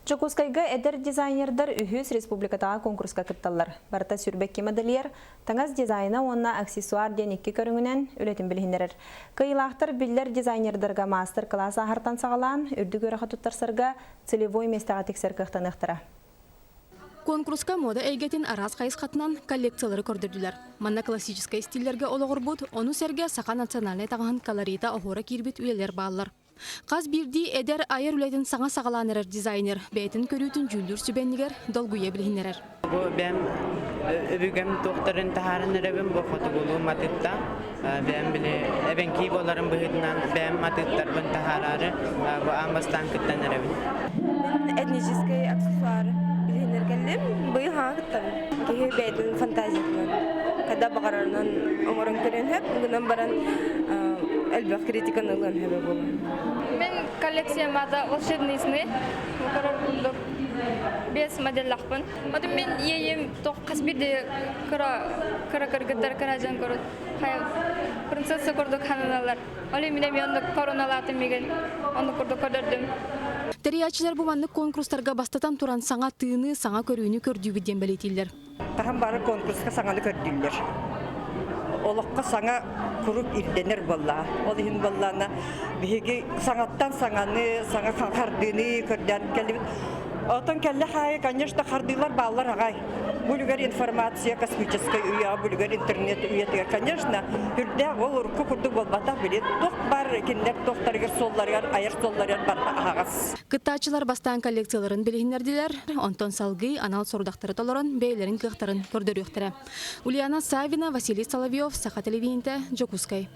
Жокускайга эдер дизайнердар үхүс республикатага конкурска кытталлар. Барта сүрбекки модельер таңаз дизайна онна аксессуар ден 2 көрүңүнен үлетин билһиннерер. Кыйлаахтар биллер дизайнердарга мастер-класс ахартан сагалаан, үрдү көрөха туттарсарга целевой местага тексер кыхтаныктыра. Конкурска мода эйгетин арас кайыс катынан коллекциялары көрдүрдүлөр. Манна классический стилерге ологорбут, ону серге сака национальный тагын колорита охора кирбит үйлер баалар. Каз бирди эдер айыр үлетин саңа сагаланырыр дизайнер, бетин көрүүтүн жүлдүр сүбеннигер долгуя билһиннерер. Бу бем өбүгем докторын тахарынырыбын бу фотоголу матытта. Бем биле эбенки боларын быһытынан бем матыттарбын тахарары бу амбастан кыттанырыбын. Этнический аксессуар билһиннергеллем быйыл хагыттан кеһи бетин фантазиятынан када багарынан оңорон көрөн хеп гынан баран элбэх критиканы ылан хебе болу. Мен коллекциямада волшебный сны, без модель лахпын. Потом мен еем тох касбирде кыргыттар каражан көрөт. Принцесса көрдүк ханалар. Оле менен мен короналатым меген, аны көрдүм. Териячлар бу манны конкурстарга бастатан туран саңа тыыны, саңа көрүүнү көрдүүбүден белетилер. Тахам бары конкурска саңаны көрдүлөр. Олыққа саңа күріп ирденер болла. Ол ехін боллана бігі саңаттан саңаны, саңа қардыны көрден келдібіт. Отын келі қайы, конечно, қардылар балалар ағай. Бүлігер информация, космическая уя, бүлігер интернет уятыға, конечно, үрде ол ұрқы күрді болбата білет. Тоқ бар кендер тоқтарығыр солларығар, айыр солларығар барта ағас. Кыттачылар бастан коллекцияларын билһиннердилер, онтон салгы, анал сордақтары толорон, бейлерин кыхтарын көрдөрүктөрө. Ульяна Савина, Василий Соловьев, Саха телевидениеде, Жокускай.